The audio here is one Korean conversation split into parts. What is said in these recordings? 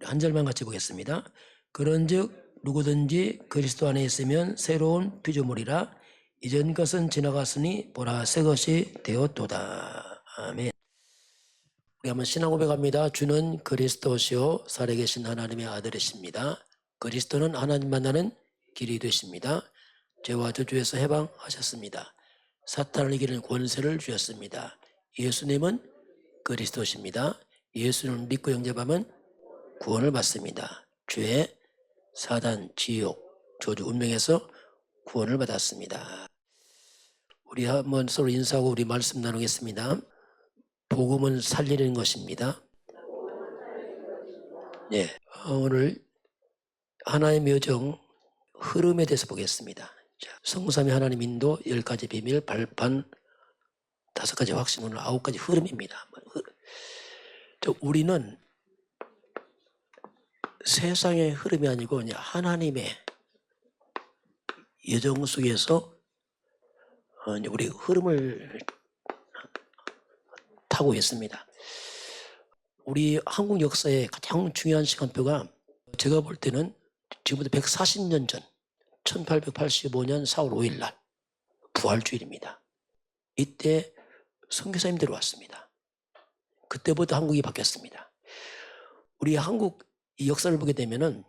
한 절만 같이 보겠습니다. 그런즉 누구든지 그리스도 안에 있으면 새로운 피조물이라 이전 것은 지나갔으니 보라 새 것이 되었도다. 아멘. 우리 한번 신앙 고백합니다. 주는 그리스도시요 살아계신 하나님의 아들이십니다. 그리스도는 하나님 만나는 길이 되십니다. 죄와 저주에서 해방하셨습니다. 사탄을 이기는 권세를 주셨습니다. 예수님은 그리스도십니다. 예수님을 믿고 영접하면 구원을 받습니다. 죄, 사단, 지옥, 저주, 운명에서 구원을 받았습니다. 우리 한번 서로 인사하고 우리 말씀 나누겠습니다. 복음은 살리는 것입니다. 네, 오늘 하나님의 여정 흐름에 대해서 보겠습니다. 성삼위 하나님 인도 10가지 비밀 발판 5가지 확신 오늘 9가지 흐름입니다. 우리는 세상의 흐름이 아니고 하나님의 여정 속에서 우리 흐름을 타고 있습니다. 우리 한국 역사의 가장 중요한 시간표가 제가 볼 때는 지금부터 140년 전 1885년 4월 5일 날 부활주일입니다. 이때 선교사님들이 왔습니다. 그때부터 한국이 바뀌었습니다. 우리 한국 이 역사를 보게 되면은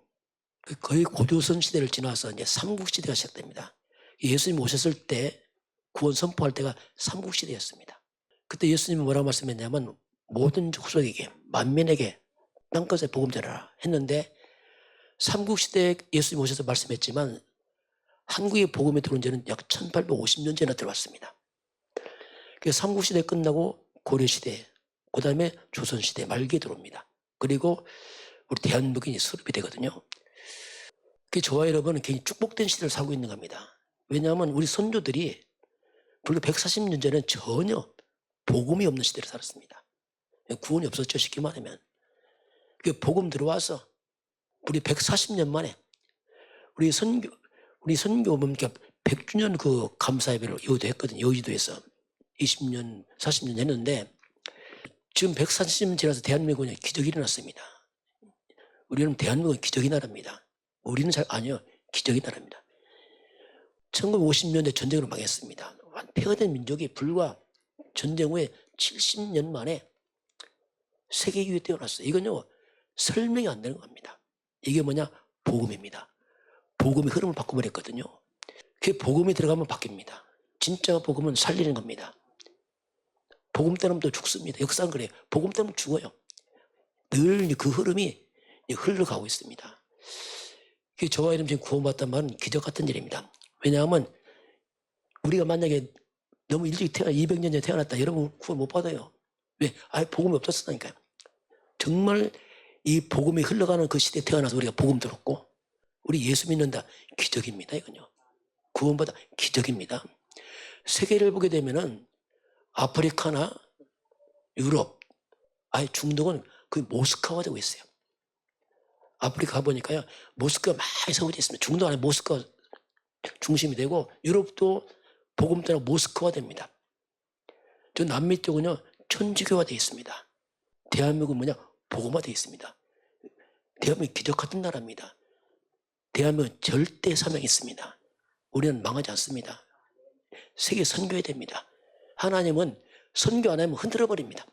거의 고조선 시대를 지나서 이제 삼국시대가 시작됩니다. 예수님 오셨을 때 구원 선포할 때가 삼국시대였습니다. 그때 예수님이 뭐라고 말씀했냐면 모든 족속에게 만민에게 땅끝에 복음 전하라 했는데 삼국시대에 예수님 오셔서 말씀했지만 한국에 복음이 들어온 지는 약 1850년 전에 들어왔습니다. 그래서 삼국시대 끝나고 고려시대, 그 다음에 조선시대 말기에 들어옵니다. 그리고 우리 대한민국이 수립이 되거든요. 저와 여러분은 굉장히 축복된 시대를 살고 있는 겁니다. 왜냐하면 우리 선조들이 불과 140년 전에 전혀 복음이 없는 시대를 살았습니다. 구원이 없었죠, 쉽게 말하면. 복음 들어와서 우리 140년 만에 우리 선교 보니까 100주년 그 감사예배를 여의도 했거든요. 여의도에서 20년, 40년 했는데 지금 140년 지나서 대한민국에 기적이 일어났습니다. 우리는 대한민국은 기적의 나라입니다. 우리는 잘 아니요. 기적의 나라입니다. 1950년대 전쟁으로 망했습니다. 폐허된 민족이 불과 전쟁 후에 70년 만에 세계 기후에 뛰어났어요. 이건요, 설명이 안 되는 겁니다. 이게 뭐냐? 복음입니다. 복음이 흐름을 바꿔버렸거든요. 그게 복음이 들어가면 바뀝니다. 진짜 복음은 살리는 겁니다. 복음 때문에 또 죽습니다. 역사는 그래요. 복음 때문에 죽어요. 늘 그 흐름이 흘러가고 있습니다. 저와 여러분 지금 구원받단 말은 기적 같은 일입니다. 왜냐하면 우리가 만약에 너무 일찍 200년 전에 태어났다. 여러분 구원 못 받아요. 왜? 복음이 없었으니까요. 정말 이 복음이 흘러가는 그 시대에 태어나서 우리가 복음 들었고 우리 예수 믿는다. 기적입니다. 이건요. 구원받아 기적입니다. 세계를 보게 되면은 아프리카나 유럽, 중동은 거의 모스크바가 되고 있어요. 아프리카 가보니까요, 모스크바 많이 세워져 있습니다. 중동 안에 모스크바 중심이 되고, 유럽도 복음 때문에 모스크바 됩니다. 저 남미 쪽은요, 천주교화 되어 있습니다. 대한민국은 뭐냐? 복음화 되어 있습니다. 대한민국 기적 같은 나라입니다. 대한민국은 절대 사명이 있습니다. 우리는 망하지 않습니다. 세계 선교해야 됩니다. 하나님은 선교 안 하면 흔들어 버립니다.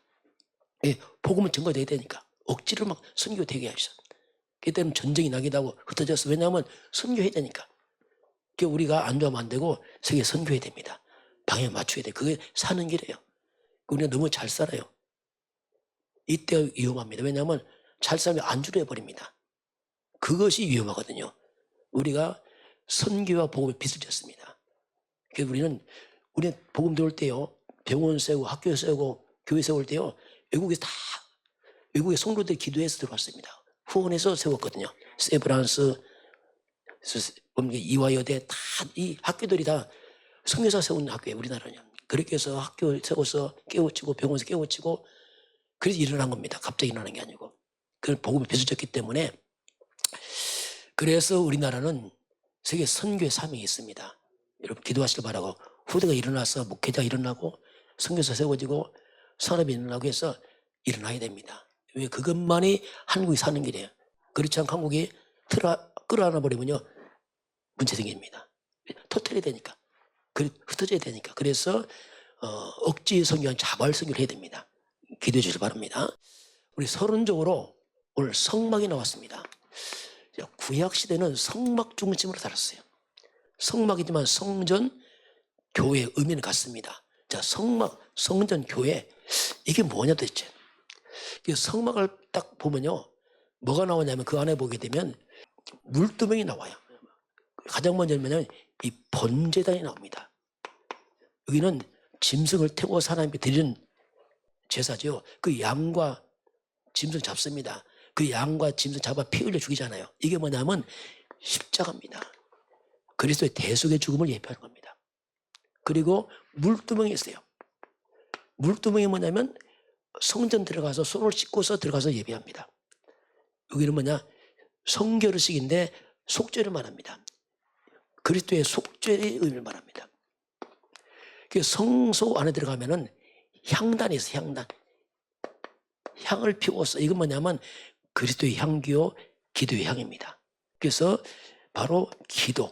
복음은 증거돼야 되니까 억지로 막 선교되게 하셔. 그때는 전쟁이 나기도 하고 흩어져서 왜냐하면 선교해야 되니까. 우리가 안 좋아하면 안 되고 세계 선교해야 됩니다. 방향 맞춰야 돼. 그게 사는 길이에요. 우리가 너무 잘 살아요. 이때 위험합니다. 왜냐하면 잘 살면 안주로 해버립니다. 그것이 위험하거든요. 우리가 선교와 복음의 빚을 졌습니다. 그래서 우리는 복음 들어올 때요, 병원 세우고 학교 세우고 교회 세울 때요, 외국의 성도들이 기도해서 들어왔습니다. 후원해서 세웠거든요. 세브란스, 이화여대 다 이 학교들이 다 선교사 세운 학교예요. 우리나라는. 그렇게 해서 학교 세워서 깨우치고 병원에서 깨우치고 그래서 일어난 겁니다. 갑자기 일어나는 게 아니고. 그걸 복음이 빚어졌기 때문에 그래서 우리나라는 세계 선교의 사명이 있습니다. 여러분 기도하시길 바라고 후대가 일어나서 목회자가 일어나고 선교사 세워지고 산업이 일어나고 해서 일어나야 됩니다. 왜? 그것만이 한국이 사는 길이에요. 그렇지 않고 한국이 끌어안아 버리면요 문제 생깁니다. 터뜨려야 되니까, 흩어져야 되니까. 그래서 억지 선교한 자발 선교를 해야 됩니다. 기도해 주시기 바랍니다. 우리 서론적으로 오늘 성막이 나왔습니다. 구약 시대는 성막 중심으로 살았어요. 성막이지만 성전, 교회의 의미는 같습니다. 자, 성막, 성전, 교회, 이게 뭐냐 도대체. 성막을 딱 보면요 뭐가 나오냐면 그 안에 보게 되면 물두멍이 나와요. 가장 먼저 뭐냐면 이 번제단이 나옵니다. 여기는 짐승을 태워서 하나님께 드리는 제사죠. 그 양과 짐승 잡습니다. 그 양과 짐승 잡아 피 흘려 죽이잖아요. 이게 뭐냐면 십자가입니다. 그리스도의 대속의 죽음을 예표하는 겁니다. 그리고 물두멍이 있어요. 물두멍이 뭐냐면 성전 들어가서 손을 씻고서 들어가서 예배합니다. 여기는 뭐냐 성결의식인데 속죄를 말합니다. 그리스도의 속죄의 의미를 말합니다. 성소 안에 들어가면은 향단이 있어요. 향단. 향을 피워서 이건 뭐냐면 그리스도의 향기요 기도의 향입니다. 그래서 바로 기도,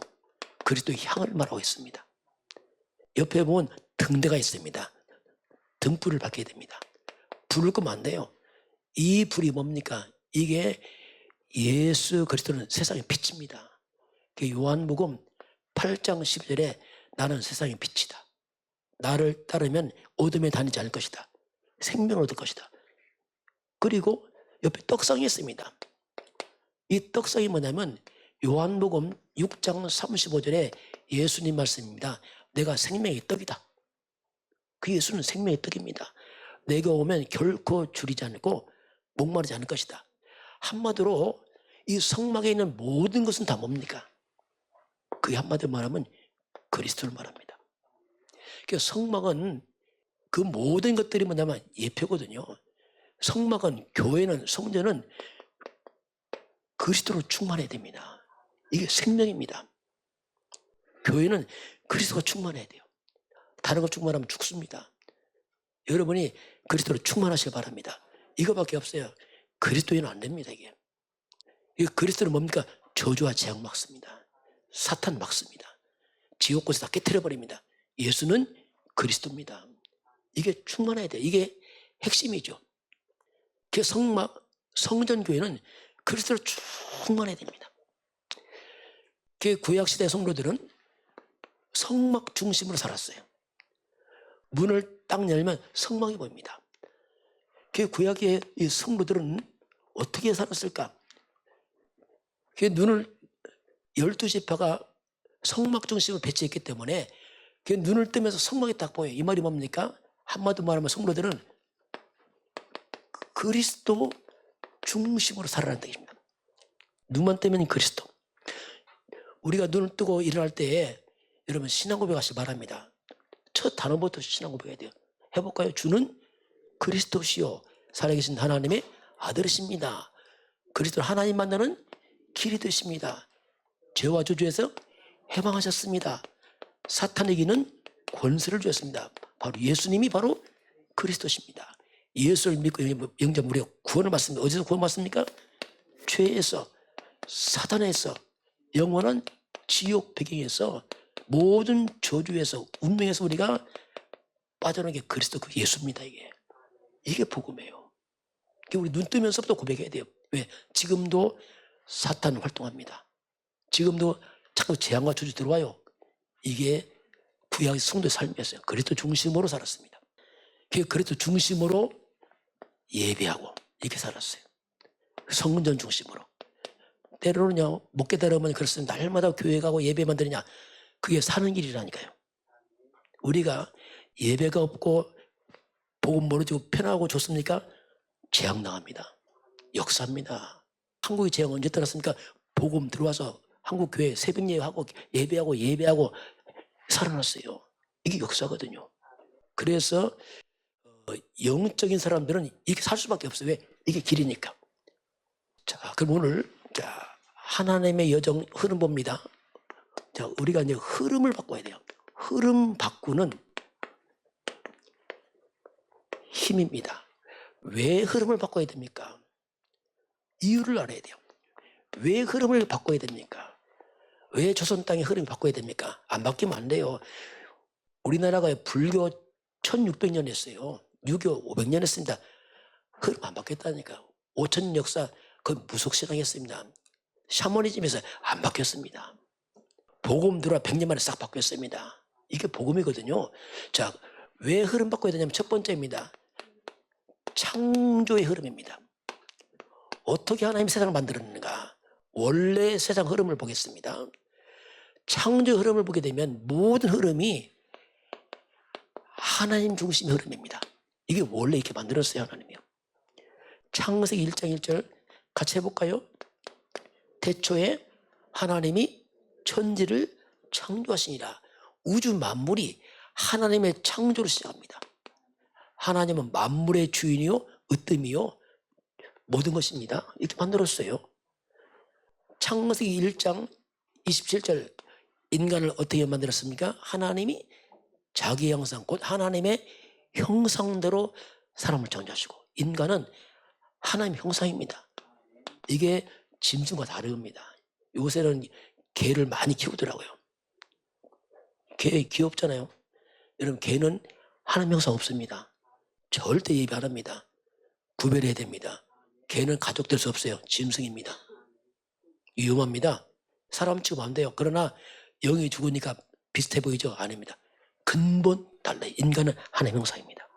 그리스도의 향을 말하고 있습니다. 옆에 보면 등대가 있습니다. 등불을 밝혀야 됩니다. 불을 끄면 안 돼요. 이 불이 뭡니까? 이게 예수 그리스도는 세상의 빛입니다. 요한복음 8장 12절에 나는 세상의 빛이다. 나를 따르면 어둠에 다니지 않을 것이다. 생명을 얻을 것이다. 그리고 옆에 떡상이 있습니다. 이 떡상이 뭐냐면 요한복음 6장 35절에 예수님 말씀입니다. 내가 생명의 떡이다. 그 예수는 생명의 떡입니다. 내가 오면 결코 줄이지 않고 목마르지 않을 것이다. 한마디로 이 성막에 있는 모든 것은 다 뭡니까? 그 한마디로 말하면 그리스도를 말합니다. 그러니까 성막은 그 모든 것들이 뭐냐면 예표거든요. 성막은, 교회는, 성전은 그리스도로 충만해야 됩니다. 이게 생명입니다. 교회는 그리스도가 충만해야 돼요. 다른 거 충만하면 죽습니다. 여러분이 그리스도로 충만하시길 바랍니다. 이거밖에 없어요. 그리스도인은 안 됩니다. 이게 그리스도는 뭡니까? 저주와 재앙 막습니다. 사탄 막습니다. 지옥곳에 다 깨트려 버립니다. 예수는 그리스도입니다. 이게 충만해야 돼요. 이게 핵심이죠. 그 성막, 성전교회는 그리스도로 충만해야 됩니다. 그 구약시대 성도들은 성막 중심으로 살았어요. 문을 딱 열면 성막이 보입니다. 그 구약의 이 성도들은 어떻게 살았을까? 그 눈을 12지파가 성막 중심으로 배치했기 때문에 그 눈을 뜨면서 성막이 딱 보여요. 이 말이 뭡니까? 한마디로 말하면 성도들은 그리스도 중심으로 살아라는 뜻입니다. 눈만 뜨면 그리스도. 우리가 눈을 뜨고 일어날 때에 여러분 신앙 고백하시기 바랍니다. 첫 단어부터 신앙 고백해야 돼요. 해볼까요? 주는 그리스도시요 살아계신 하나님의 아들이십니다. 그리스도 하나님 만나는 길이 되십니다. 죄와 저주에서 해방하셨습니다. 사탄에게는 권세를 주었습니다. 바로 예수님이 바로 그리스도십니다. 예수를 믿고 영접 우리가 구원을 받습니다. 어디서 구원 받습니까? 죄에서, 사탄에서, 영원한 지옥 배경에서, 모든 저주에서, 운명에서 우리가 빠져나온 게 그리스도 그 예수입니다. 이게 복음이에요. 우리 눈 뜨면서부터 고백해야 돼요. 왜? 지금도 사탄 활동합니다. 지금도 자꾸 재앙과 저주 들어와요. 이게 구약의 성도의 삶이었어요. 그리스도 중심으로 살았습니다. 그리스도 중심으로 예배하고 이렇게 살았어요. 성전 중심으로. 때로는요, 못 깨달으면 그렇습니다. 날마다 교회 가고 예배만 드리냐. 그게 사는 길이라니까요. 우리가 예배가 없고 복음 모르고 편하고 좋습니까? 재앙 나갑니다. 역사입니다. 한국의 재앙 언제 떠났습니까? 복음 들어와서 한국 교회 새벽 예배하고 살아났어요. 이게 역사거든요. 그래서 영적인 사람들은 이렇게 살 수밖에 없어요. 왜? 이게 길이니까. 자, 그럼 오늘 하나님의 여정 흐름 봅니다. 자, 우리가 이제 흐름을 바꿔야 돼요. 흐름 바꾸는 힘입니다. 왜 흐름을 바꿔야 됩니까? 이유를 알아야 돼요. 왜 흐름을 바꿔야 됩니까? 왜 조선 땅의 흐름을 바꿔야 됩니까? 안 바뀌면 안 돼요. 우리나라가 불교 1600년 했어요. 유교 500년 했습니다. 흐름 안 바뀌었다니까. 5000년 역사 그건 무속신앙이었습니다. 샤머니즘에서 안 바뀌었습니다. 복음 들어와 100년 만에 싹 바뀌었습니다. 이게 복음이거든요. 자, 왜 흐름 바꿔야 되냐면 첫 번째입니다. 창조의 흐름입니다. 어떻게 하나님이 세상을 만들었는가? 원래 세상 흐름을 보겠습니다. 창조 흐름을 보게 되면 모든 흐름이 하나님 중심의 흐름입니다. 이게 원래 이렇게 만들었어요, 하나님이요. 창세기 1장 1절 같이 해볼까요? 태초에 하나님이 천지를 창조하시니라. 우주 만물이 하나님의 창조로 시작합니다. 하나님은 만물의 주인이요 으뜸이요 모든 것입니다. 이렇게 만들었어요. 창세기 1장 27절 인간을 어떻게 만들었습니까? 하나님이 자기 형상 곧 하나님의 형상대로 사람을 창조하시고 인간은 하나님의 형상입니다. 이게 짐승과 다릅니다. 요새는 개를 많이 키우더라고요. 개 귀엽잖아요. 여러분 개는 하나님 형상 없습니다. 절대 예배 안 합니다. 구별해야 됩니다. 개는 가족 될 수 없어요. 짐승입니다. 위험합니다. 사람 취급 안 돼요. 그러나 영이 죽으니까 비슷해 보이죠? 아닙니다. 근본 달라요. 인간은 하나님 형상입니다.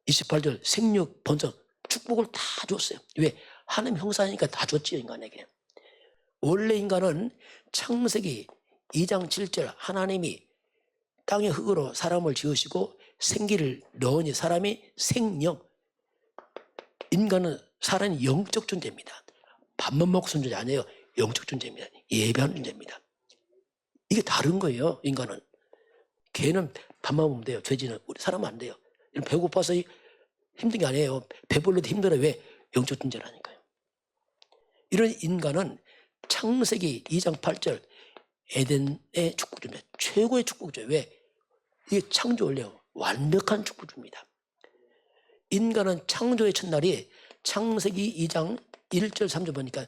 28절 생육 번성 축복을 다 줬어요. 왜? 하나님 형상이니까 다 줬지요. 인간에게. 원래 인간은 창세기 2장 7절 하나님이 땅의 흙으로 사람을 지으시고 생기를 넣으니 사람이 생령. 인간은 사람이 영적 존재입니다. 밥만 먹고 사는 존재 아니에요. 영적 존재입니다. 예배하는 존재입니다. 이게 다른 거예요. 인간은. 개는 밥만 먹으면 돼요. 돼지는. 우리 사람은 안 돼요. 배고파서 힘든 게 아니에요. 배불러도 힘들어요. 왜? 영적 존재라니까요. 이런 인간은 창세기 2장 8절 에덴의 축복주입니다. 최고의 축복주예요. 왜? 이게 창조 원래요. 완벽한 축복주입니다. 인간은 창조의 첫날이 창세기 2장 1절 3절 보니까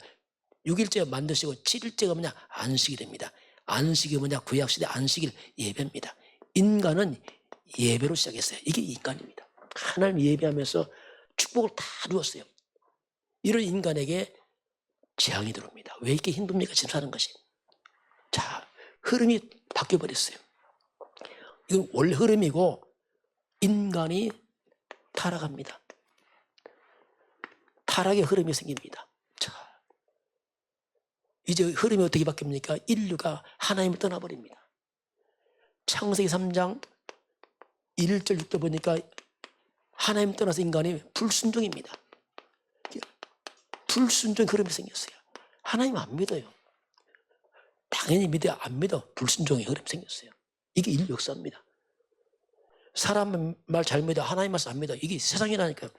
6일째 만드시고 7일째가 뭐냐? 안식이 됩니다. 안식이 뭐냐? 구약시대 안식일 예배입니다. 인간은 예배로 시작했어요. 이게 인간입니다. 하나님 예배하면서 축복을 다 주었어요. 이런 인간에게 재앙이 들어옵니다. 왜 이렇게 힘듭니까? 지금 사는 것이. 자, 흐름이 바뀌어버렸어요. 이건 원래 흐름이고 인간이 타락합니다. 타락의 흐름이 생깁니다. 자, 이제 흐름이 어떻게 바뀝니까? 인류가 하나님을 떠나버립니다. 창세기 3장 1절 6절 보니까 하나님 떠나서 인간이 불순종입니다. 불순종 흐름이 생겼어요. 하나님 안 믿어요. 당연히 믿어야 안 믿어. 불순종의 흐름이 생겼어요. 이게 인류 역사입니다. 사람 말 잘 믿어. 하나님 말씀 안 믿어. 이게 세상이라니까요.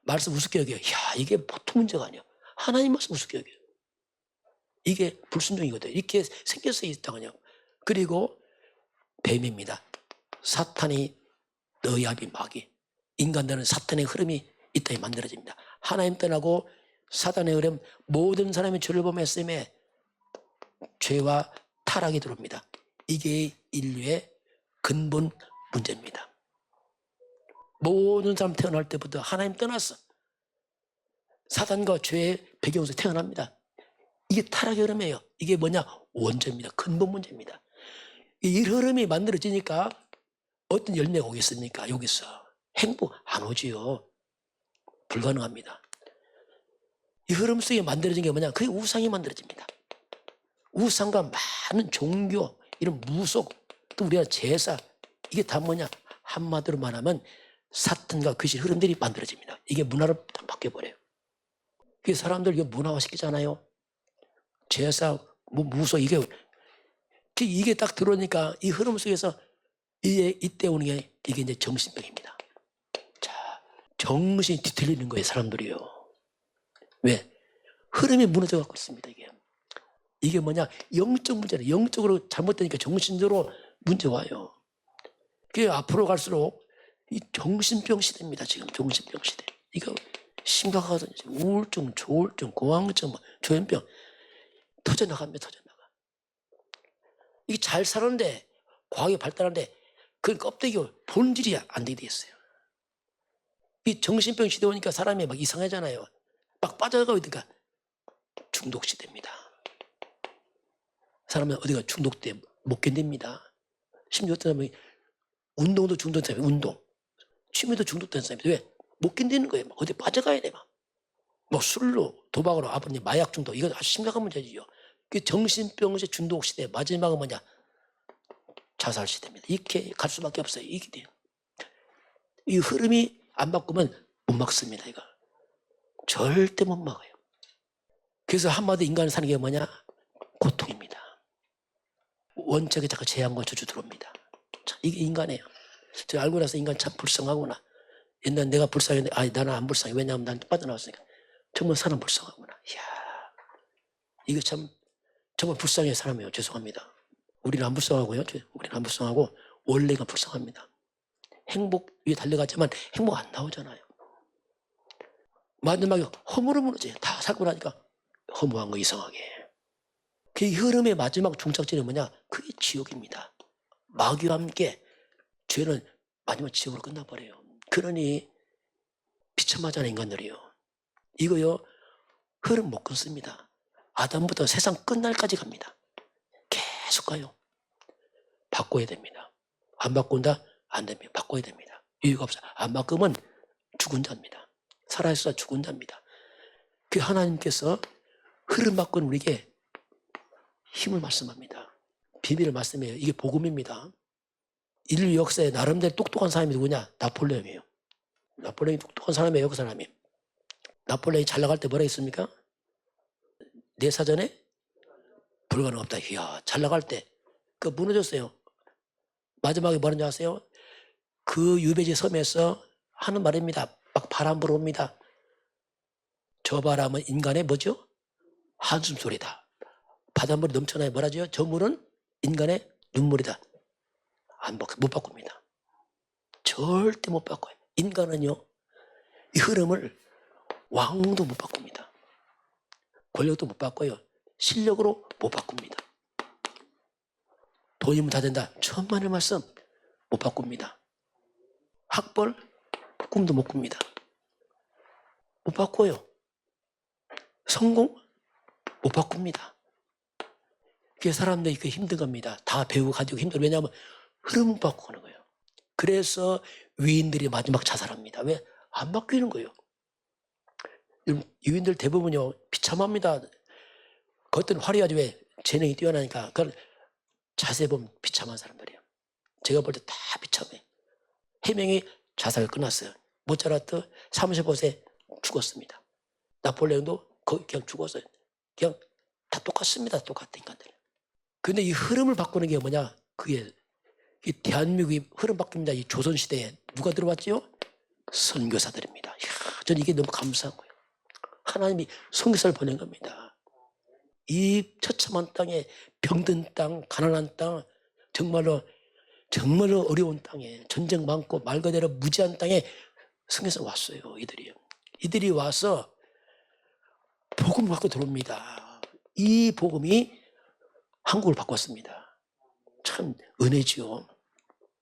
말씀 우습게 여겨요. 야, 이게 보통 문제가 아니에요. 하나님 말씀 우습게 여겨요. 이게 불순종이거든요. 이렇게 생겼어요. 이 땅은요. 그리고 뱀입니다. 사탄이 너희 아비 마귀. 인간들은 사탄의 흐름이 이 땅에 만들어집니다. 하나님 떠나고 사탄의 흐름 모든 사람이 죄를 범했음에 죄와 타락이 들어옵니다. 이게 인류의 근본 문제입니다. 모든 사람 태어날 때부터 하나님 떠났어. 사단과 죄의 배경에서 태어납니다. 이게 타락의 흐름이에요. 이게 뭐냐? 원죄입니다. 근본 문제입니다. 이 흐름이 만들어지니까 어떤 열매가 오겠습니까? 여기서 행복 안 오지요. 불가능합니다. 이 흐름 속에 만들어진 게 뭐냐? 그게 우상이 만들어집니다. 우상과 많은 종교, 이런 무속, 또 우리가 제사, 이게 다 뭐냐? 한마디로 말하면 사탄과 귀신 흐름들이 만들어집니다. 이게 문화로 바뀌어버려요. 그 사람들 이거 문화화시키잖아요. 제사, 무속, 이게 딱 들어오니까 이 흐름 속에서 이때 오는 게 이게 이제 정신병입니다. 자, 정신이 뒤틀리는 거예요, 사람들이요. 왜? 흐름이 무너져 갖고 있습니다, 이게. 이게 뭐냐? 영적 문제는 영적으로 잘못되니까 정신적으로 문제 와요. 그게 앞으로 갈수록 이 정신병 시대입니다, 지금 정신병 시대. 이거 심각하거든요. 우울증, 조울증, 공황증, 조현병. 터져나갑니다. 터져나가. 이게 잘 사는데 과학이 발달하는데 그 껍데기 본질이 안 되게 돼 있어요. 이 정신병 시대 오니까 사람이 막 이상하잖아요. 막 빠져가고 있으니까 중독 시대입니다. 사람은 어디가 중독돼 못 견딥니다. 심지어 어떤 사람이 운동도 중독된 사람이 운동, 취미도 중독된 사람이 왜? 못 견디는 거예요. 막 어디 빠져가야 돼. 막 술로, 도박으로, 아버님 마약 중독, 이건 아주 심각한 문제지요. 그 정신병 시 중독 시대 마지막은 뭐냐? 자살 시대입니다. 이렇게 갈 수밖에 없어요. 이게 돼요. 이 흐름이 안 바꾸면 못 막습니다. 이거 절대 못 막아요. 그래서 한마디 인간을 사는 게 뭐냐? 고통입니다. 원적에 자꾸 제한과 저주 들어옵니다. 자, 이게 인간이에요. 제가 알고 나서 인간 참 불쌍하구나. 옛날 내가 불쌍했는데 나는 안 불쌍해. 왜냐하면 난 빠져나왔으니까. 정말 사람 불쌍하구나. 이야, 이거 참 정말 불쌍해 사람이에요. 죄송합니다. 우리는 안 불쌍하고요. 우리는 안 불쌍하고 원래가 불쌍합니다. 행복 위에 달려가지만 행복 안 나오잖아요. 마지막에 허무로 무너져요. 다 살고 나니까 허무한 거 이상하게. 그 흐름의 마지막 종착지는 뭐냐? 그게 지옥입니다. 마귀와 함께 죄는 마지막 지옥으로 끝나버려요. 그러니 비참하잖아요, 인간들이요. 이거요, 흐름 못 끊습니다. 아담부터 세상 끝날까지 갑니다. 계속 가요. 바꿔야 됩니다. 안 바꾼다? 안 됩니다. 바꿔야 됩니다. 이유가 없어요. 안 바꾸면 죽은 자입니다. 살아있어 죽은 자입니다. 그 하나님께서 흐름 바꾸는 우리에게 힘을 말씀합니다. 비밀을 말씀해요. 이게 복음입니다. 인류 역사에 나름대로 똑똑한 사람이 누구냐? 나폴레옹이에요. 나폴레옹이 똑똑한 사람이에요. 그 사람이. 나폴레옹이 잘 나갈 때 뭐라 했습니까? 내 사전에 불가능 없다. 이야, 잘 나갈 때 그 무너졌어요. 마지막에 뭐라는지 아세요? 그 유배지 섬에서 하는 말입니다. 막 바람 불어옵니다. 저 바람은 인간의 뭐죠? 한숨 소리다. 바닷물이 넘쳐나요. 뭐라죠? 저 물은 인간의 눈물이다. 못 바꿉니다. 절대 못 바꿔요. 인간은요, 이 흐름을 왕도 못 바꿉니다. 권력도 못 바꿔요. 실력으로 못 바꿉니다. 돈이면 다 된다. 천만의 말씀 못 바꿉니다. 학벌, 꿈도 못 꿉니다. 못 바꿔요. 성공, 못 바꿉니다. 그게 사람들이 힘든 겁니다. 다 배우고 가지고 힘들어요. 왜냐하면 흐름 못 바꾸는 거예요. 그래서 위인들이 마지막 자살합니다. 왜? 안 바뀌는 거예요. 위인들 대부분요, 비참합니다. 겉은 화려하지 왜? 재능이 뛰어나니까. 그건 자세히 보면 비참한 사람들이에요. 제가 볼 때 다 비참해. 해명이 자살을 끝났어요. 모차르트 35세 죽었습니다. 나폴레옹도 거의 그냥 죽었어요. 그냥 다 똑같습니다. 똑같은 인간들. 근데 이 흐름을 바꾸는 게 뭐냐? 그게 이 대한민국이 흐름 바뀝니다. 이 조선시대에 누가 들어왔지요? 선교사들입니다. 이야, 저는 이게 너무 감사한 거예요. 하나님이 선교사를 보낸 겁니다. 이 처참한 땅에 병든 땅, 가난한 땅, 정말로 어려운 땅에 전쟁 많고 말 그대로 무지한 땅에 선교사 왔어요. 이들이 와서 복음을 갖고 들어옵니다. 이 복음이 한국을 바꿨습니다. 참 은혜지요.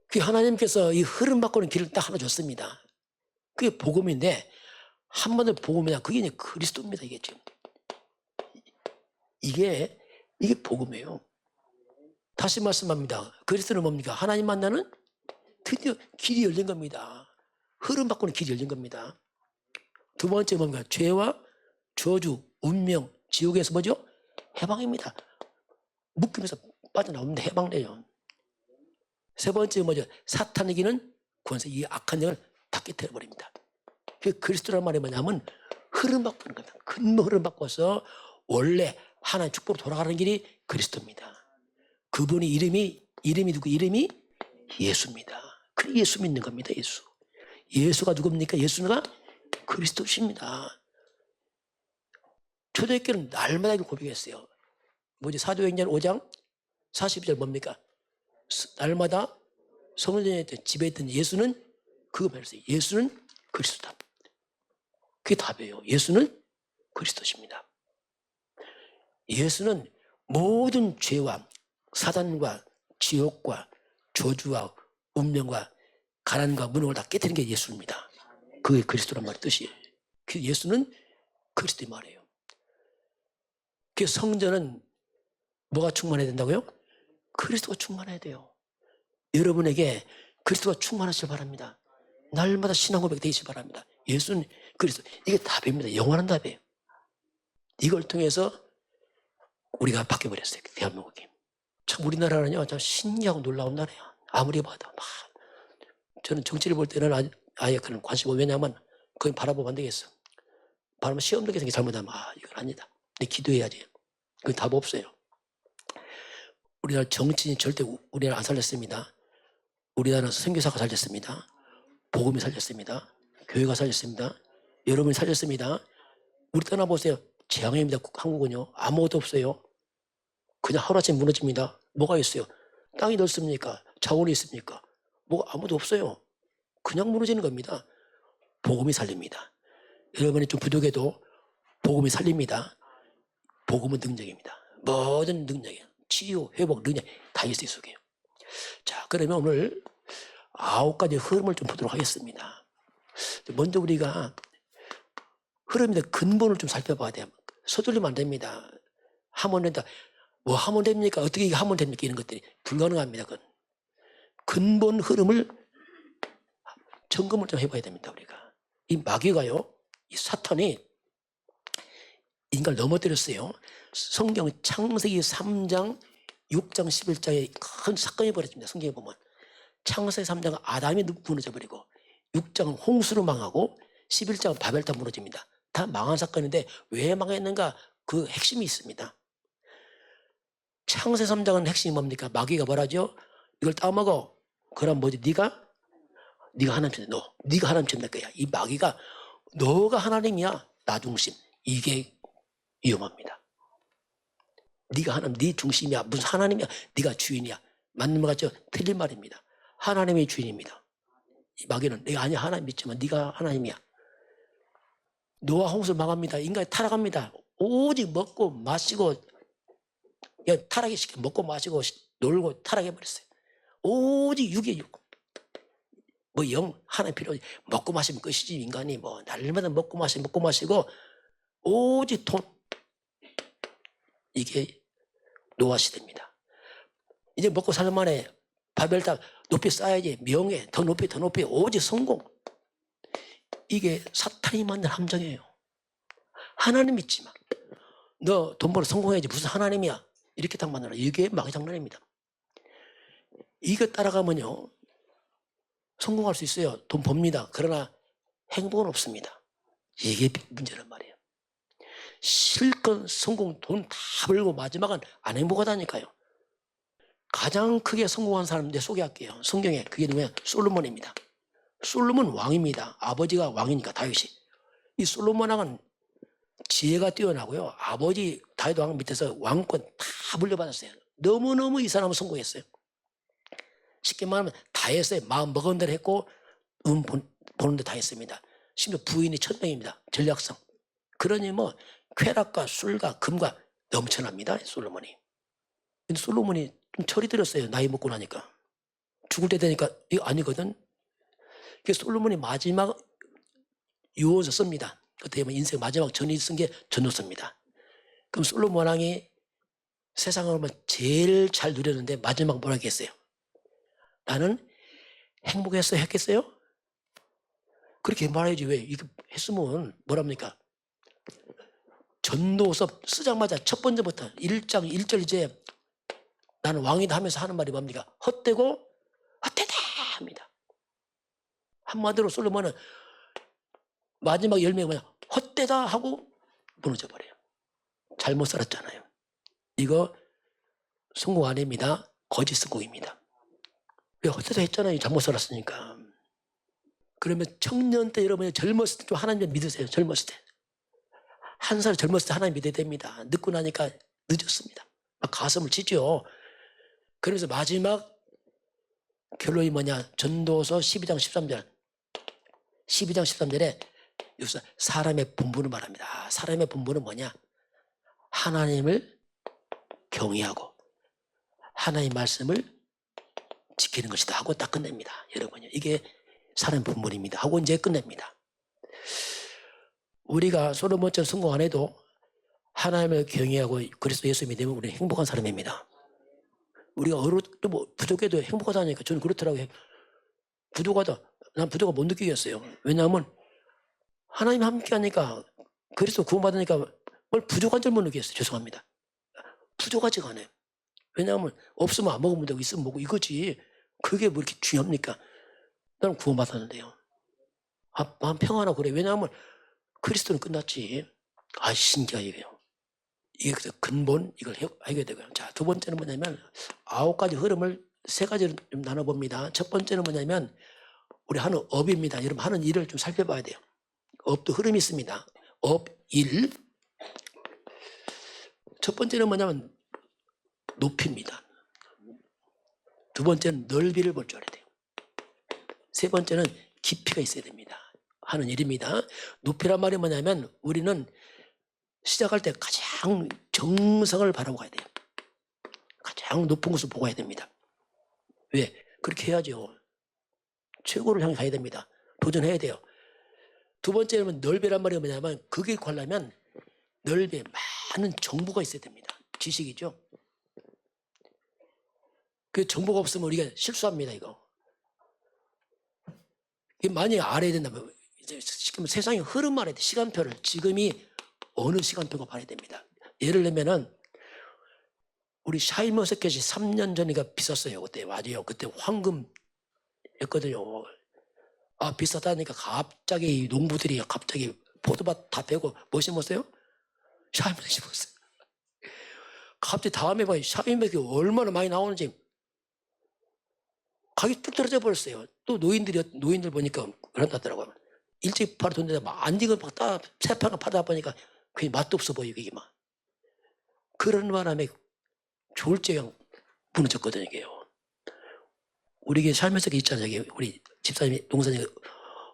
그 하나님께서 이 흐름 바꾸는 길을 딱 하나 줬습니다. 그게 복음인데 한마디로 복음이냐? 그게 이제 그리스도입니다. 이게 지금 이게 복음이에요. 다시 말씀합니다. 그리스도는 뭡니까? 하나님 만나는 드디어 길이 열린 겁니다. 흐름 바꾸는 길이 열린 겁니다. 두 번째 뭡니까? 죄와 저주, 운명, 지옥에서 뭐죠? 해방입니다. 묶임에서 빠져나오는데 해방돼요. 세 번째 뭐죠? 사탄의 이기는 권세, 이 악한 영을 다 깨뜨려버립니다. 그 그리스도란 말이 뭐냐면 흐름 바꾸는 겁니다. 큰 흐름 바꿔서 원래 하나님 축복으로 돌아가는 길이 그리스도입니다. 그분이 이름이 누구? 이름이 예수입니다. 그 예수 믿는 겁니다. 예수가 누굽니까? 예수가 그리스도십니다. 초대교회는 날마다 이걸 고백했어요. 뭐지? 사도행전 5장 42절 뭡니까? 날마다 성전에 집에 있던 예수는 그거 말했어요. 예수는 그리스도다. 그게 답이에요. 예수는 그리스도십니다. 예수는 모든 죄와 사단과 지옥과 저주와 운명과 가난과 무능을 다 깨뜨리는 게 예수입니다. 그게 그리스도란 말의 뜻이에요. 그 예수는 그리스도의 말이에요. 그 성전은 뭐가 충만해야 된다고요? 그리스도가 충만해야 돼요. 여러분에게 그리스도가 충만하시길 바랍니다. 날마다 신앙 고백 되시길 바랍니다. 예수는 그리스도. 이게 답입니다. 영원한 답이에요. 이걸 통해서 우리가 바뀌어버렸어요. 대한민국이. 참 우리나라는요, 참 신기하고 놀라운 나라예요. 아무리 봐도 막. 저는 정치를 볼 때는 아예 그런 관심 없고, 왜냐하면 그건 바라보면 안 되겠어. 바라보면 시험 들게 생겨 잘못하면 이건 아니다. 근데 기도해야지. 그건 답 없어요. 우리나라 정치인이 절대 우리나라 안 살렸습니다. 우리나라는 선교사가 살렸습니다. 복음이 살렸습니다. 교회가 살렸습니다. 여러분이 살렸습니다. 우리 떠나보세요. 재앙입니다. 한국은요. 아무것도 없어요. 그냥 하루아침에 무너집니다. 뭐가 있어요? 땅이 넓습니까? 자원이 있습니까? 뭐 아무도 없어요. 그냥 무너지는 겁니다. 복음이 살립니다. 여러분이 좀 부족해도 복음이 살립니다. 복음은 능력입니다. 모든 능력이에요. 치유, 회복, 능력 다 있어요. 속에요. 자, 그러면 오늘 9가지 흐름을 좀 보도록 하겠습니다. 먼저 우리가 흐름인데 근본을 좀 살펴봐야 돼요. 서둘리면 안 됩니다. 하면 된다. 뭐 하면 됩니까? 어떻게 이게 하면 됩니까? 이런 것들이 불가능합니다. 그건. 근본 흐름을 점검을 좀 해봐야 됩니다. 우리가. 이 마귀가요, 이 사탄이 인간을 넘어뜨렸어요. 성경 창세기 3장, 6장, 11장에 큰 사건이 벌어집니다. 성경에 보면. 창세기 3장은 아담이 무너져 버리고 6장은 홍수로 망하고 11장은 바벨탑 무너집니다. 다 망한 사건인데 왜 망했는가? 그 핵심이 있습니다. 창세기 3장은 핵심이 뭡니까? 마귀가 뭐라죠? 이걸 따먹어. 그럼 뭐지? 네가 하나님 천다. 네가 하나님 천다 거야. 이 마귀가 너가 하나님이야. 나 중심. 이게 위험합니다. 네가 하나님, 네 중심이야. 무슨 하나님이야. 네가 주인이야. 맞는 말 같죠? 틀린 말입니다. 하나님이 주인입니다. 이 마귀는 내가 아니야. 하나님 믿지만 네가 하나님이야. 노아 홍수 망합니다. 인간이 타락합니다. 오직 먹고 마시고 그냥 타락이 시켜 먹고 마시고 놀고 타락해버렸어요. 오직 육에 육. 뭐 영 하나님 필요 없이 먹고 마시면 끝이지. 인간이 뭐 날마다 먹고 마시고 오직 돈. 이게 노아 시대입니다. 이제 먹고 살만해. 바벨탑 높이 쌓아야지. 명예 더 높이 오직 성공. 이게 사탄이 만든 함정이에요. 하나님 믿지만 너 돈 벌어 성공해야지. 무슨 하나님이야. 이렇게 딱 만나라. 이게 마귀 장난입니다. 이거 따라가면요 성공할 수 있어요. 돈 법니다. 그러나 행복은 없습니다. 이게 문제란 말이에요. 실컷 성공 돈 다 벌고 마지막은 안 행복하다니까요. 가장 크게 성공한 사람 내 소개할게요. 성경에 그게 누구냐? 솔로몬입니다. 솔로몬 왕입니다. 아버지가 왕이니까 다윗이. 이 솔로몬 왕은 지혜가 뛰어나고요. 아버지 다윗 왕 밑에서 왕권 다 물려받았어요. 너무너무 이 사람은 성공했어요. 쉽게 말하면 다 했어요. 마음 먹은 대로 했고 보는 데 다 했습니다. 심지어 부인이 1000명입니다. 전략성. 그러니 뭐 쾌락과 술과 금과 넘쳐납니다. 솔로몬이. 근데 솔로몬이 좀 철이 들었어요. 나이 먹고 나니까. 죽을 때 되니까 이거 아니거든. 그래서 솔로몬이 마지막 유언서 씁니다. 어떻게 보면 인생 마지막 전이 쓴 게 전도서입니다. 그럼 솔로몬 왕이 세상을 보면 제일 잘 누렸는데 마지막 뭐라 했어요? 나는 행복했어요? 했겠어요? 그렇게 말해야지. 왜? 이거 했으면 뭐랍니까? 전도서 쓰자마자 첫 번째부터 1장 1절 이제 나는 왕이다 하면서 하는 말이 뭡니까? 헛되고 헛되다 합니다. 한마디로 솔로몬은 마지막 열매가 뭐냐? 헛되다 하고 무너져 버려요. 잘못 살았잖아요. 이거 성공 아닙니다. 거짓 성공입니다. 왜 헛되다 했잖아요. 잘못 살았으니까. 그러면 청년 때 여러분이 젊었을 때 좀 하나님 믿으세요. 젊었을 때. 한 살 젊었을 때 하나님 믿어야 됩니다. 늦고 나니까 늦었습니다. 막 가슴을 치죠. 그래서 마지막 결론이 뭐냐? 전도서 12장 13절. 12장 13절에 여기서 사람의 본분을 말합니다. 사람의 본분은 뭐냐? 하나님을 경외하고 하나님의 말씀을 지키는 것이다 하고 딱 끝냅니다. 여러분요, 이게 사람 본문입니다 하고 이제 끝냅니다. 우리가 솔로몬처럼 성공 안 해도 하나님을 경외하고 그리스도 예수 믿으면 우리는 행복한 사람입니다. 우리가 어렵도 뭐 부족해도 행복하다니까 저는 그렇더라고요. 부족하다. 난 부족하 못 느끼겠어요. 왜냐하면 하나님 함께 하니까 그리스도 구원받으니까 뭘 부족한 줄 못 느끼겠어요. 죄송합니다. 부족하지가 않아요. 왜냐하면 없으면 안 먹으면 되고 있으면 먹고 이거지. 그게 뭐 이렇게 중요합니까? 나는 구원받았는데요. 마음 평안하고 그래. 왜냐하면 그리스도는 끝났지. 아, 신기하게요. 이게 그래서 근본 이걸 해야 되고요. 자, 두 번째는 뭐냐면 9가지 흐름을 3가지로 좀 나눠봅니다. 첫 번째는 뭐냐면 우리 하는 업입니다. 여러분 하는 일을 좀 살펴봐야 돼요. 업도 흐름이 있습니다. 업, 일. 첫 번째는 뭐냐면 높이입니다. 두 번째는 넓이를 볼 줄 알아야 돼요. 세 번째는 깊이가 있어야 됩니다. 하는 일입니다. 높이란 말이 뭐냐면 우리는 시작할 때 가장 정성을 바라고 가야 돼요. 가장 높은 곳을 보고 가야 됩니다. 왜? 그렇게 해야죠. 최고를 향해 가야 됩니다. 도전해야 돼요. 두 번째는 넓이란 말이 뭐냐면 그 길 가려면 넓이에 많은 정보가 있어야 됩니다. 지식이죠. 그 정보가 없으면 우리가 실수합니다. 이거 많이 알아야 된다면 이제 지금 세상의 흐름 알아야 돼. 시간표를 지금이 어느 시간표가 봐야 됩니다. 예를 들면은 우리 샤인머스켓이 3년 전이가 비쌌어요. 그때 맞아요. 그때 황금였거든요. 아, 비싸다니까 갑자기 농부들이 갑자기 포도밭 다 베고 뭐 심었어요? 샤인머스켓 심었어요. 갑자기 다음에 봐요. 샤인머스켓이 얼마나 많이 나오는지 가격이 뚝 떨어져 버렸어요. 또 노인들 보니까 그런다더라고요. 일찍 바로 돈 내다 안 익은 막 따 새파가 파다 보니까 그게 맛도 없어 보이고 이게 막 그런 바람에 졸지에 그냥 무너졌거든요. 이게요. 우리 샤인머스켓 있잖아요. 여기 우리 집사님이 농사님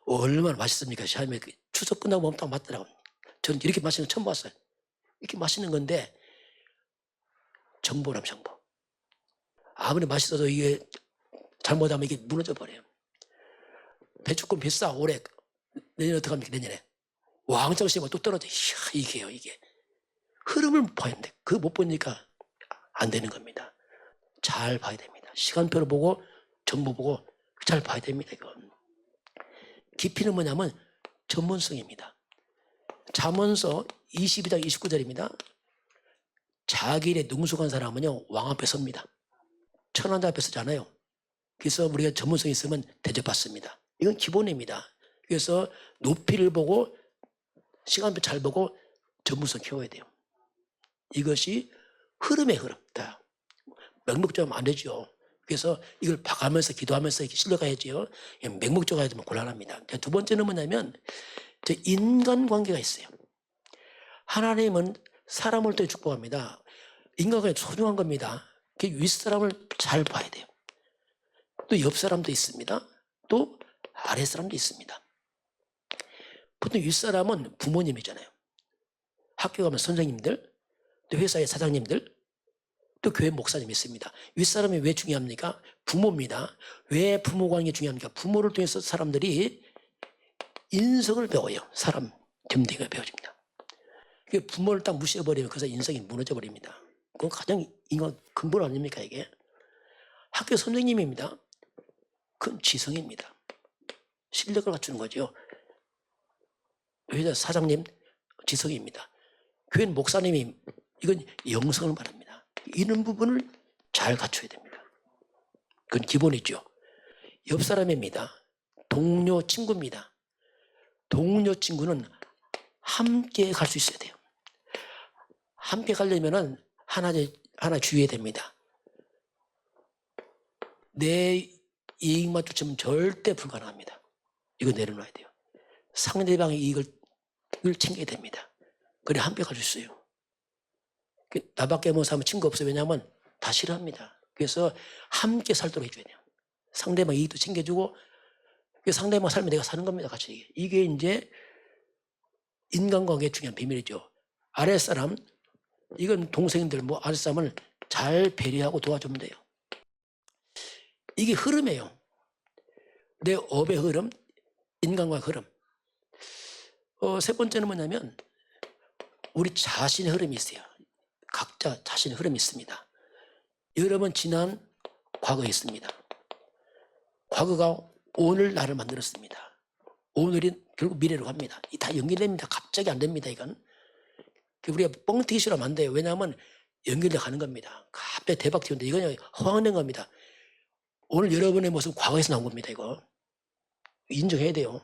얼마나 맛있습니까? 샤인머스켓 추석 끝나고 보면 딱 맞더라고요. 저는 이렇게 맛있는 거 처음 봤어요. 이렇게 맛있는 건데 정보람 정보. 아무리 맛있어도 이게 잘못하면 이게 무너져 버려요. 배추권 비싸. 올해 내년에 어떻게 합니까? 내년에 왕창 심으면 또 떨어져. 이야, 이게요. 이게 흐름을 봐야 되는데 그거 못 보니까 안 되는 겁니다. 잘 봐야 됩니다. 시간표를 보고 정보 보고 잘 봐야 됩니다. 이건 깊이는 뭐냐면 전문성입니다. 잠언서 22장 29절입니다. 자기 일에 능숙한 사람은요 왕 앞에 섭니다. 천한자 앞에 서잖아요. 그래서 우리가 전문성이 있으면 대접받습니다. 이건 기본입니다. 그래서 높이를 보고 시간표 잘 보고 전문성 키워야 돼요. 이것이 흐름의 흐름. 맹목적으로 하면 안 되죠. 그래서 이걸 봐가면서 기도하면서 이렇게 실려가야지요. 맹목적으로 하면 곤란합니다. 두 번째는 뭐냐면 인간관계가 있어요. 하나님은 사람을 통해 축복합니다. 인간관계 소중한 겁니다. 윗사람을 잘 봐야 돼요. 또 옆사람도 있습니다. 또 아랫사람도 있습니다. 보통 윗사람은 부모님이잖아요. 학교 가면 선생님들, 또 회사의 사장님들, 또 교회 목사님이 있습니다. 윗사람이 왜 중요합니까? 부모입니다. 왜 부모 관계 중요합니까? 부모를 통해서 사람들이 인성을 배워요. 사람 겸대가 배워집니다. 부모를 딱 무시해버리면 그래서 인성이 무너져버립니다. 그건 가장 인간 근본 아닙니까 이게? 학교 선생님입니다. 그건 지성입니다. 실력을 갖추는 거죠. 회사 사장님 지성입니다. 교회 목사님이 이건 영성을 말합니다. 이런 부분을 잘 갖춰야 됩니다. 그건 기본이죠. 옆 사람입니다. 동료 친구입니다. 동료 친구는 함께 갈 수 있어야 돼요. 함께 가려면은 하나 주의해야 됩니다. 내 이익만 쫓으면 절대 불가능합니다. 이거 내려놔야 돼요. 상대방의 이익을 챙겨야 됩니다. 그래 함께 갈 수 있어요. 나밖에 못 살면 친구 없어요. 왜냐하면 다 싫어합니다. 그래서 함께 살도록 해줘야 돼요. 상대방 이익도 챙겨주고 상대방 살면 내가 사는 겁니다. 같이. 이게 이제 인간관계의 중요한 비밀이죠. 아랫사람, 이건 동생들, 아랫사람을 잘 배려하고 도와주면 돼요. 이게 흐름이에요. 내 업의 흐름, 인간과의 흐름. 세 번째는 뭐냐면 우리 자신의 흐름이 있어요. 각자 자신의 흐름이 있습니다. 여러분 지난 과거에 있습니다. 과거가 오늘 나를 만들었습니다. 오늘이 결국 미래로 갑니다. 이 다 연결됩니다. 갑자기 안 됩니다. 이건 우리가 뻥튀기 싫어하면 안 돼요. 왜냐하면 연결돼 가는 겁니다. 갑자기 대박 튀는데 이건 허황된 겁니다. 오늘 여러분의 모습은 과거에서 나온 겁니다. 이거 인정해야 돼요.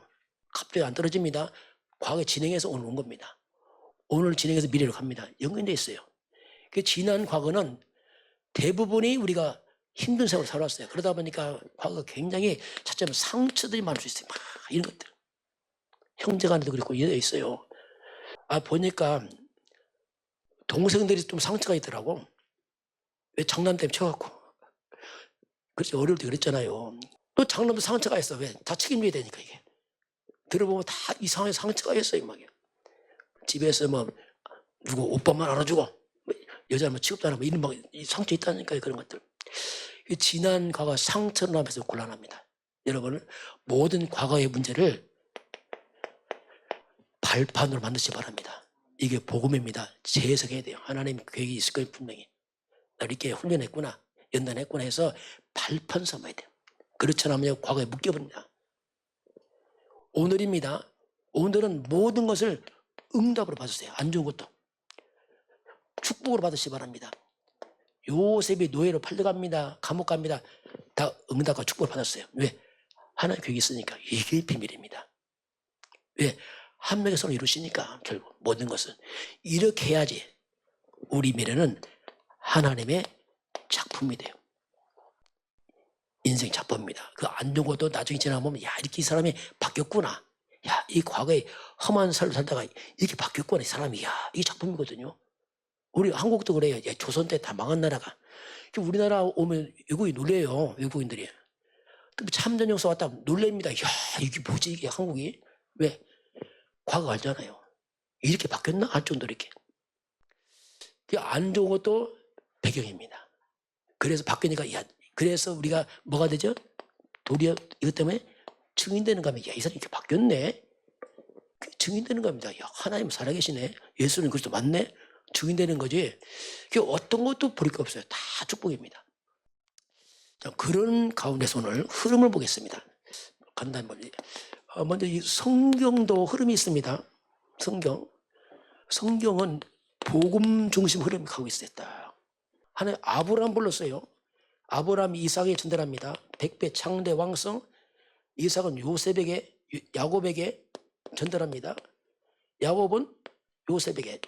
갑자기 안 떨어집니다. 과거 진행해서 오늘 온 겁니다. 오늘 진행해서 미래로 갑니다. 연결돼 있어요. 그 지난 과거는 대부분이 우리가 힘든 세월을 살았어요. 그러다 보니까 과거가 굉장히 찾자면 상처들이 많을 수 있어요. 막 이런 것들. 형제간에도 그렇고 이래 있어요. 보니까 동생들이 좀 상처가 있더라고. 왜 장난 때문에 쳐갖고. 그렇죠. 어릴 때 그랬잖아요. 또 장난도 상처가 있어. 왜? 다 책임져야 되니까 이게. 들어보면 다 이상하게 상처가 있어요. 막. 집에서 뭐 누구 오빠만 알아주고 여자는 뭐 취급도 안 하고 이런 막 상처 있다니까요. 그런 것들. 지난 과거 상처를 하면서 곤란합니다. 여러분 모든 과거의 문제를 발판으로 만드시기 바랍니다. 이게 복음입니다. 재해석해야 돼요. 하나님 계획이 있을 거예요. 분명히. 나를 이렇게 훈련했구나. 연단했구나 해서 발판 삼아야 돼요. 그렇지 않으면 과거에 묶여버립니다. 오늘입니다. 오늘은 모든 것을 응답으로 받으세요. 안 좋은 것도. 축복으로 받으시기 바랍니다. 요셉이 노예로 팔려갑니다. 감옥 갑니다. 다 응답과 축복을 받았어요. 왜? 하나님 계획이 있으니까. 이게 비밀입니다. 왜? 한 명의 손을 이루시니까 결국 모든 것은. 이렇게 해야지 우리 미래는 하나님의 작품이 돼요. 인생 작품입니다. 그 안 좋은 것도 나중에 지나보면 야 이렇게 이 사람이 바뀌었구나. 야 이 과거에 험한 삶을 살다가 이렇게 바뀌었구나. 이 사람이 야 이게 작품이거든요. 우리 한국도 그래요. 야, 조선 때 다 망한 나라가. 우리나라 오면 외국인 놀래요. 외국인들이. 참전용사 왔다 놀랍니다. 야 이게 뭐지 이게 한국이. 왜? 과거 알잖아요. 이렇게 바뀌었나? 할 정도로 이렇게. 안 좋은 것도 배경입니다. 그래서 바뀌니까 야 그래서 우리가 뭐가 되죠? 도리어 이것 때문에 증인되는 겁니다. 야 이 사람이 이렇게 바뀌었네. 증인되는 겁니다. 야 하나님 살아계시네. 예수는 그리스도 맞네. 증인되는 거지. 어떤 것도 버릴 게 없어요. 다 축복입니다. 자, 그런 가운데서 오늘 흐름을 보겠습니다. 간단히 먼저 이 성경도 흐름이 있습니다. 성경은 복음 중심 흐름이 가고 있어요. 하나님 아브라함 불렀어요. 아브라함이 이삭에게 전달합니다. 백배 창대 왕성. 이삭은 요셉에게 야곱에게 전달합니다. 야곱은 요셉에게.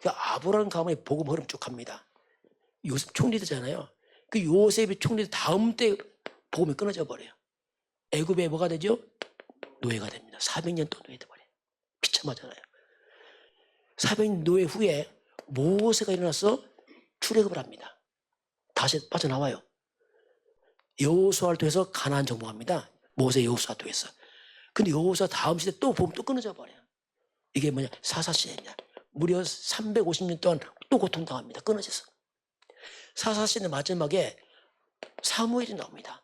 아브라함 가문의 복음 흐름 쭉 갑니다. 요셉 총리되잖아요. 그 요셉이 총리된 다음 때 복음이 끊어져 버려요. 애굽에 뭐가 되죠? 노예가 됩니다. 400년 동안 노예돼 버려요. 비참하잖아요. 400년 노예 후에 모세가 일어나서 출애굽을 합니다. 다시 빠져나와요. 여호수아를 통해서 가나안 정복합니다. 모세 여호수아 통해서. 근데 여호수아 다음 시대 또 보면 또 끊어져 버려요. 이게 뭐냐? 사사시대입니다. 무려 350년 동안 또 고통당합니다. 끊어져서. 사사시대 마지막에 사무엘이 나옵니다.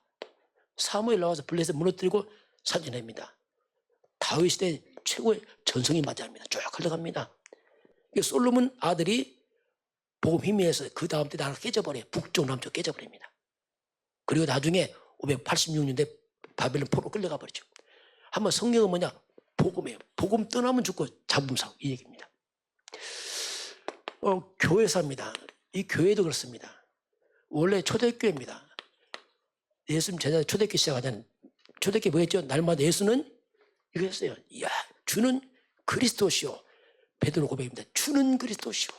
사무엘 나와서 블레셋 무너뜨리고 살려냅니다. 다윗 시대 최고의 전성이 맞이합니다. 쭉 흘러갑니다. 솔로몬 아들이 복음 힘미해서 그 다음 때 나라가 깨져버려요. 북쪽 남쪽 깨져버립니다. 그리고 나중에 586년대 바벨론 포로 끌려가 버리죠. 한번 성경은 뭐냐? 복음이에요. 복음 떠나면 죽고 잡음 사고 이 얘기입니다. 교회사입니다. 이 교회도 그렇습니다. 원래 초대교회입니다. 예수님 제자 초대교회 시작하자는 초대교회 뭐였죠? 날마다 예수는 이거 했어요. 이야, 주는 그리스도시오. 베드로 고백입니다. 주는 그리스도시오.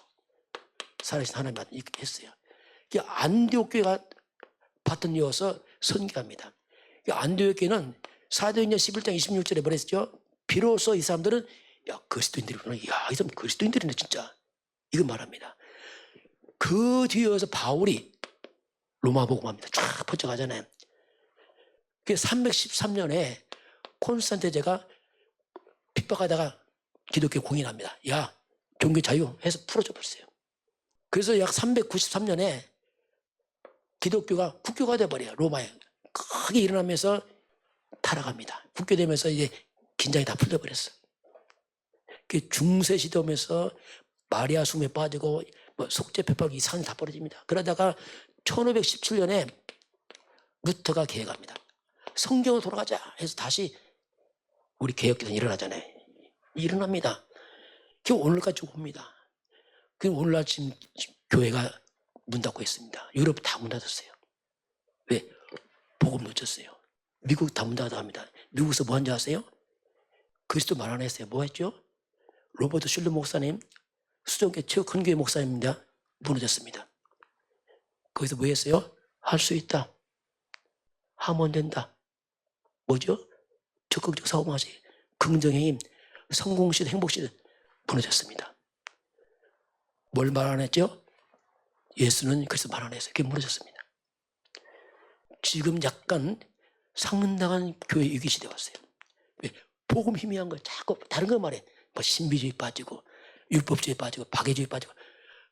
살아계신 하나님 이렇게 했어요. 이게 안디옥 교회가 바톤 이어서 선교합니다. 안디옥 교회는 사도행전 11장 26절에 뭐랬죠? 비로소 이 사람들은 야 그리스도인들이구나. 야 이 사람 그리스도인들이네 진짜. 이거 말합니다. 그 뒤에서 바울이 로마 복음합니다. 쫙 퍼져가잖아요. 313년에 콘스탄틴 제가 핍박하다가 기독교 공인합니다. 야 종교 자유 해서 풀어줘 버렸어요. 그래서 약 393년에 기독교가 국교가 돼버려요. 로마에 크게 일어나면서 타락합니다. 국교되면서 이제 긴장이 다 풀려버렸어. 그 중세 시대면서 마리아 숭에 빠지고 뭐 속죄 패파고 이상이 다 벌어집니다. 그러다가 1517년에 루터가 개혁합니다. 성경으로 돌아가자 해서 다시 우리 개혁기도는 일어나잖아요. 일어납니다. 그 오늘까지 쭉 옵니다. 그 오늘날 지금 교회가 문 닫고 있습니다. 유럽 다 문 닫았어요. 왜? 복음 놓쳤어요. 미국 다 문 닫아갑니다. 미국에서 뭐 한지 아세요? 그리스도 말 안 했어요. 뭐 했죠? 로버트 슐러 목사님, 수정교 최고 큰 교회 목사님입니다. 무너졌습니다. 거기서 뭐 했어요? 할 수 있다. 하면 된다. 뭐죠? 적극적 사고방식, 긍정의 힘, 성공시대, 행복시대 무너졌습니다. 뭘 말 안 했죠? 예수는 그래서 말 안 했어요. 그게 무너졌습니다. 지금 약간 상당한 교회 위기시대 왔어요. 왜? 복음 희미한 거 자꾸 다른 거 말해. 뭐 신비주의 빠지고 율법주의 빠지고 박애주의 빠지고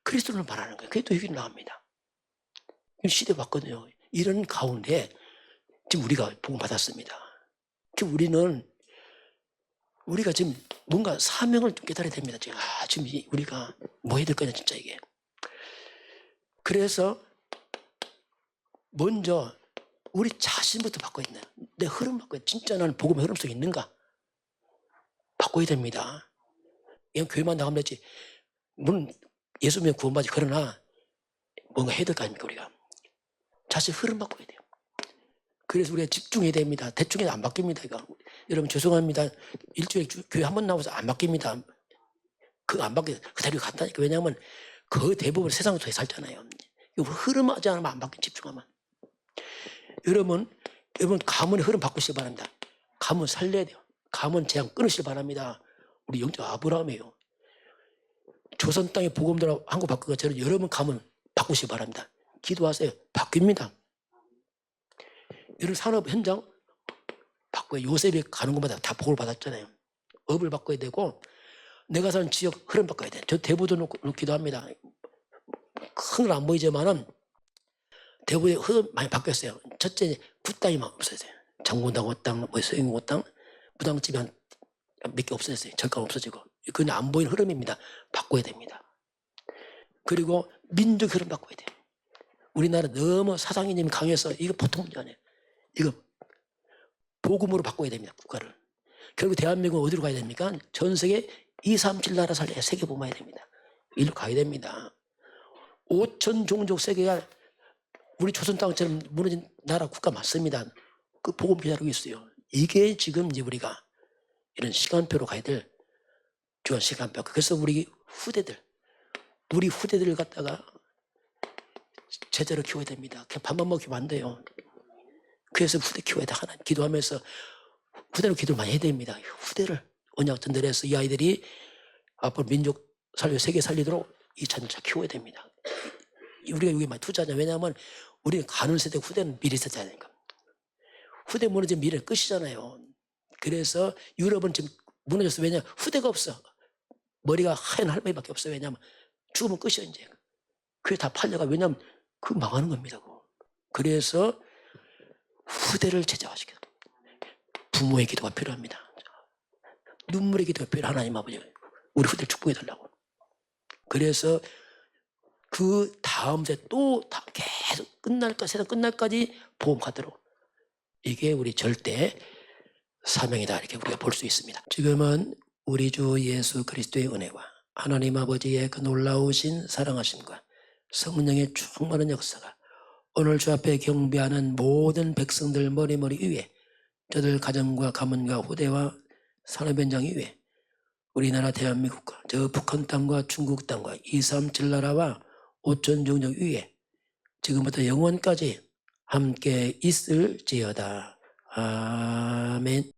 그리스도를 말하는 거예요. 그게 또 여기 나옵니다. 시대 왔거든요. 이런 가운데 지금 우리가 복음 받았습니다. 지금 우리가 지금 뭔가 사명을 좀 깨달아야 됩니다. 지금 우리가 뭐 해야 될 거냐 진짜 이게. 그래서 먼저 우리 자신부터 바꿔야 돼요. 내 흐름 바꿔야 돼. 진짜 나는 복음의 흐름 속에 있는가? 바꿔야 됩니다. 그냥 교회만 나가면 되지. 물론 예수 믿으면 구원받지. 그러나 뭔가 해야 될 거 아닙니까 우리가. 자신 흐름 바꿔야 돼요. 그래서 우리가 집중해야 됩니다. 대충 해서 안 바뀝니다. 이거. 여러분 죄송합니다. 일주일에 교회 한 번 나와서 안 바뀝니다. 그거 안 바뀌어요. 그대로 간다니까. 왜냐하면 그 대부분 세상을 통해 살잖아요. 흐름하지 않으면 안 바뀌어. 집중하면. 여러분 가문의 흐름 바꾸시기 바랍니다. 가문 살려야 돼요. 가문 재앙 끊으시기 바랍니다. 우리 영적 아브라함이에요. 조선 땅에 복음대로 한국 바꾼 것처럼 여러분 가문 바꾸시기 바랍니다. 기도하세요. 바뀝니다. 여러분 산업 현장 바꿔요. 요셉이 가는 곳마다 다 복을 받았잖아요. 업을 바꿔야 되고 내가 사는 지역 흐름 바꿔야 돼요. 저 대부도 놓고 기도합니다. 큰 건 안 보이지만은 대부의 흐름 많이 바뀌었어요. 첫째 굿 땅이 막 없어졌어요. 장군당 땅, 서영고 땅, 무당집이 한 몇 개 없어졌어요. 절감 없어지고. 그건 안 보이는 흐름입니다. 바꿔야 됩니다. 그리고 민족 흐름 바꿔야 돼요. 우리나라 너무 사상이념이 강해서 이거 보통 문제 아니에요. 이거 복음으로 바꿔야 됩니다. 국가를. 결국 대한민국은 어디로 가야 됩니까? 전 세계 2, 3, 7 나라 살려야 세계 보호해야 됩니다. 이리로 가야 됩니다. 5천 종족 세계가 우리 조선 땅처럼 무너진 나라 국가 맞습니다. 그 복음 기다리고 있어요. 이게 지금 이제 우리가 이런 시간표로 가야 될 중요한 시간표. 그래서 우리 후대들 갖다가 제대로 키워야 됩니다. 그냥 밥만 먹기면 안 돼요. 그래서 후대 키워야 돼. 하나 기도하면서 후대로 기도를 많이 해야 됩니다. 후대를 언약 전달해서 이 아이들이 앞으로 민족 살려 세계 살리도록 이 자녀를 잘 키워야 됩니다. 우리가 여기 많이 투자하냐. 왜냐하면 우리는 가는 세대 후대는 미래 세대니까. 후대 무너지면 미래는 끝이잖아요. 그래서 유럽은 지금 무너졌어. 왜냐하면 후대가 없어. 머리가 하얀 할머니밖에 없어. 왜냐하면 죽으면 끝이야 이제. 그게 다 팔려가. 왜냐하면 그거 망하는 겁니다. 그거. 그래서 후대를 제자화시켜요. 부모의 기도가 필요합니다. 눈물의 기도가 필요한 하나님 아버지. 우리 후대를 축복해달라고. 그래서 그 다음 세대 또 다 계속 세상 끝날까지 보험하도록 이게 우리 절대 사명이다 이렇게 우리가 볼 수 있습니다. 지금은 우리 주 예수 그리스도의 은혜와 하나님 아버지의 그 놀라우신 사랑하심과 성령의 충만한 역사가 오늘 주 앞에 경배하는 모든 백성들 머리머리 위에 저들 가정과 가문과 후대와 산업 현장 위에 우리나라 대한민국과 저 북한 땅과 중국 땅과 237 나라와 5천 종족 위에 지금부터 영원까지 함께 있을지어다. 아멘.